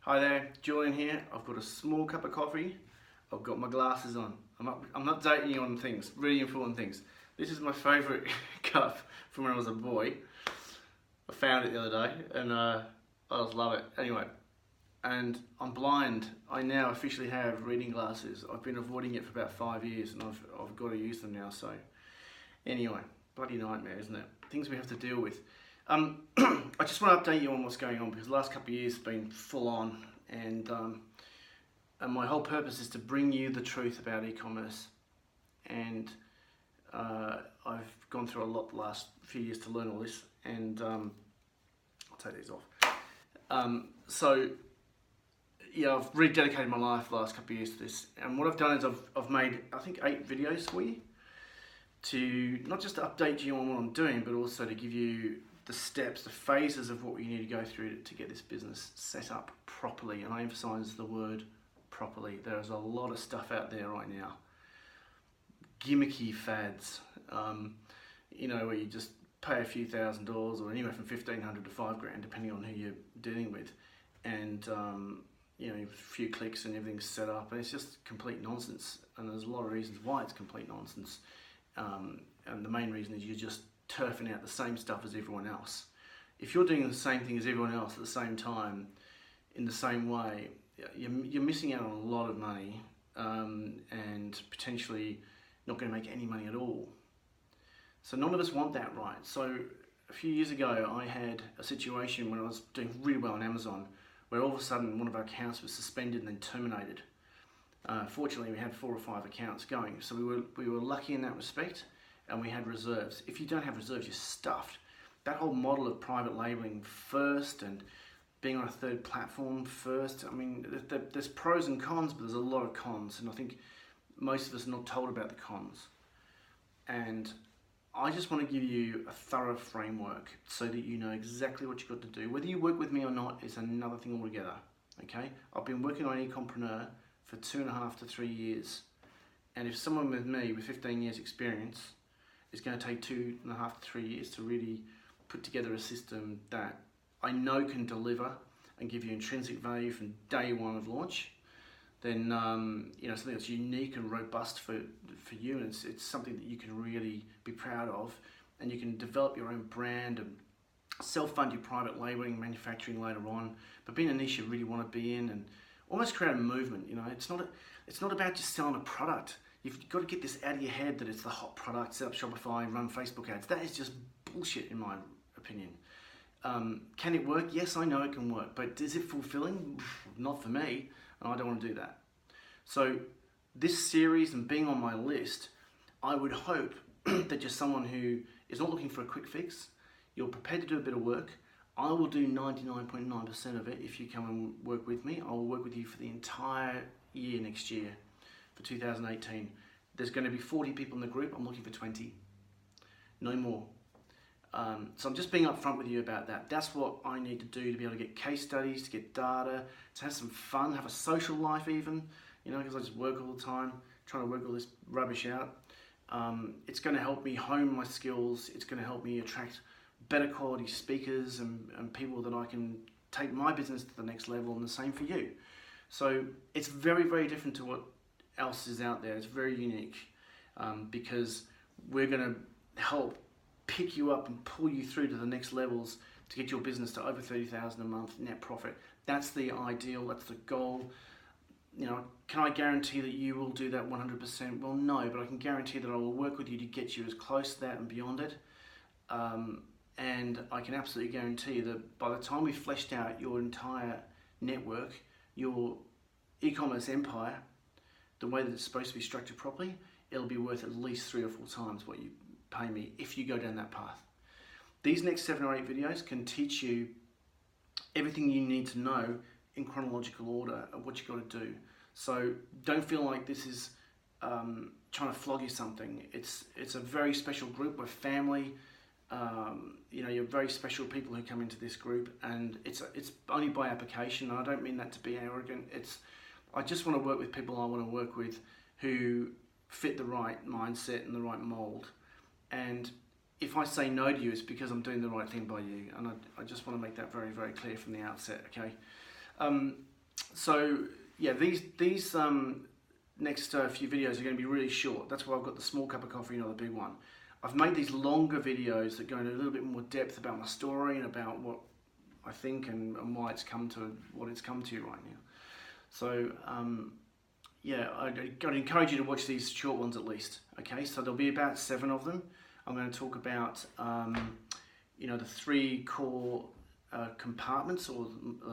Hi there, Julian here. I've got a small cup of coffee. I've got my glasses on. I'm not dating you on things, really important things. This is my favourite cup from when I was a boy. I found it the other day and I just love it. Anyway, and I'm blind. I now officially have reading glasses. I've been avoiding it for about 5 years and I've got to use them now. So anyway, bloody nightmare, isn't it? Things we have to deal with. I just want to update you on what's going on because the last couple of years have been full on, and my whole purpose is to bring you the truth about e-commerce. And I've gone through a lot the last few years to learn all this, and I'll take these off. So yeah, I've rededicated my life the last couple of years to this, and what I've done is I've made I think 8 videos for you to not just to update you on what I'm doing, but also to give you the steps, the phases of what you need to go through to get this business set up properly. And I emphasize the word properly. There's a lot of stuff out there right now. Gimmicky fads, where you just pay a few $1,000s or anywhere from $1,500 to $5,000, depending on who you're dealing with. And, a few clicks and everything's set up. And it's just complete nonsense. And there's a lot of reasons why it's complete nonsense. And the main reason is you're just turfing out the same stuff as everyone else. If you're doing the same thing as everyone else at the same time, in the same way, you're missing out on a lot of money and potentially not going to make any money at all. So none of us want that, right? So a few years ago, I had a situation when I was doing really well on Amazon, where all of a sudden one of our accounts was suspended and then terminated. Fortunately, we had 4 or 5 accounts going, so we were lucky in that respect, and we had reserves. If you don't have reserves, you're stuffed. That whole model of private labeling first and being on a third platform first, I mean, there's pros and cons, but there's a lot of cons, and I think most of us are not told about the cons. And I just want to give you a thorough framework so that you know exactly what you've got to do. Whether you work with me or not is another thing altogether, okay? I've been working on Ecompreneur for 2.5 to 3 years. And if someone with me with 15 years experience is going to take 2.5 to 3 years to really put together a system that I know can deliver and give you intrinsic value from day one of launch, then something that's unique and robust for you, and it's something that you can really be proud of, and you can develop your own brand and self-fund your private labeling, manufacturing later on, but be in a niche you really want to be in and almost create a movement. It's not about just selling a product. You've got to get this out of your head that it's the hot product, set up Shopify, run Facebook ads. That is just bullshit in my opinion. Can it work? Yes, I know it can work, but is it fulfilling? Not for me, and I don't want to do that. So this series and being on my list, I would hope that you're someone who is not looking for a quick fix. You're prepared to do a bit of work. I will do 99.9% of it if you come and work with me. I will work with you for the entire year next year, for 2018. There's going to be 40 people in the group. I'm looking for 20, no more. So I'm just being upfront with you about that. That's what I need to do to be able to get case studies, to get data, to have some fun, have a social life even, because I just work all the time, trying to work all this rubbish out. It's going to help me hone my skills. It's going to help me attract better quality speakers and people that I can take my business to the next level, and the same for you. So it's very, very different to what else is out there. It's very unique because we're going to help pick you up and pull you through to the next levels to get your business to over 30,000 a month net profit. That's the ideal, that's the goal. Can I guarantee that you will do that 100%? Well, no, but I can guarantee that I will work with you to get you as close to that and beyond it. And I can absolutely guarantee that by the time we've fleshed out your entire network, your e-commerce empire, the way that it's supposed to be structured properly, it'll be worth at least 3 or 4 times what you pay me if you go down that path. These next 7 or 8 videos can teach you everything you need to know in chronological order of what you've got to do. So don't feel like this is trying to flog you something. It's a very special group. We're family. You're very special people who come into this group, and it's only by application. And I don't mean that to be arrogant. I just want to work with people I want to work with who fit the right mindset and the right mold. And if I say no to you, it's because I'm doing the right thing by you. And I just want to make that very, very clear from the outset, okay? So yeah, these next few videos are going to be really short. That's why I've got the small cup of coffee, not the big one. I've made these longer videos that go into a little bit more depth about my story and about what I think and why it's come to what it's come to right now. So yeah, I'd encourage you to watch these short ones at least. Okay, so there'll be about 7 of them. I'm going to talk about the 3 core compartments or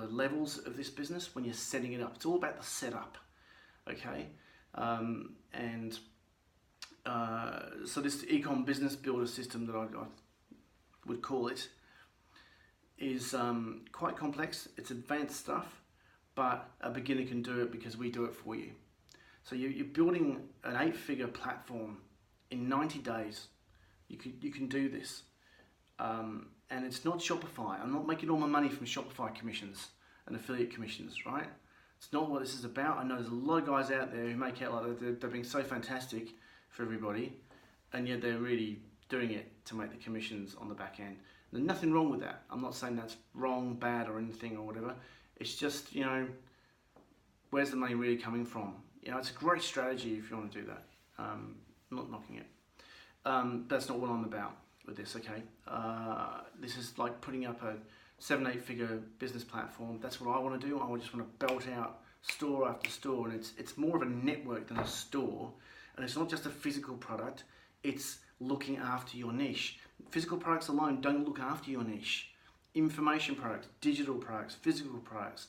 levels of this business when you're setting it up. It's all about the setup. Okay, so this Ecom Business Builder system that I would call it is quite complex. It's advanced stuff, but a beginner can do it because we do it for you. So you're building an 8-figure platform in 90 days. You can do this, and it's not Shopify. I'm not making all my money from Shopify commissions and affiliate commissions, right? It's not what this is about. I know there's a lot of guys out there who make out like they're being so fantastic for everybody, and yet they're really doing it to make the commissions on the back end. There's nothing wrong with that. I'm not saying that's wrong, bad, or anything or whatever. It's just, where's the money really coming from? It's a great strategy if you want to do that. I'm not knocking it. That's not what I'm about with this, okay? This is like putting up a 7-8 figure business platform. That's what I want to do. I just want to belt out store after store, and it's more of a network than a store. And it's not just a physical product, it's looking after your niche. Physical products alone don't look after your niche. Information products, digital products, physical products,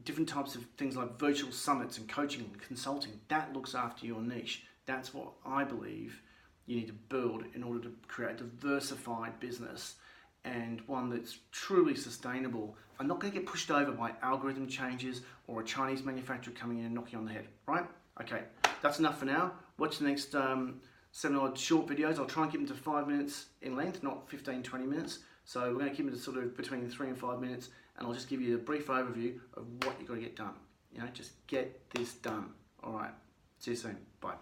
different types of things like virtual summits and coaching and consulting, that looks after your niche. That's what I believe you need to build in order to create a diversified business and one that's truly sustainable. I'm not going to get pushed over by algorithm changes or a Chinese manufacturer coming in and knocking you on the head, right? Okay, that's enough for now. Watch the next 7 odd short videos. I'll try and keep them to 5 minutes in length, not 15-20 minutes. So we're going to keep them to sort of between 3 and 5 minutes, and I'll just give you a brief overview of what you've got to get done. Just get this done. All right, see you soon. Bye.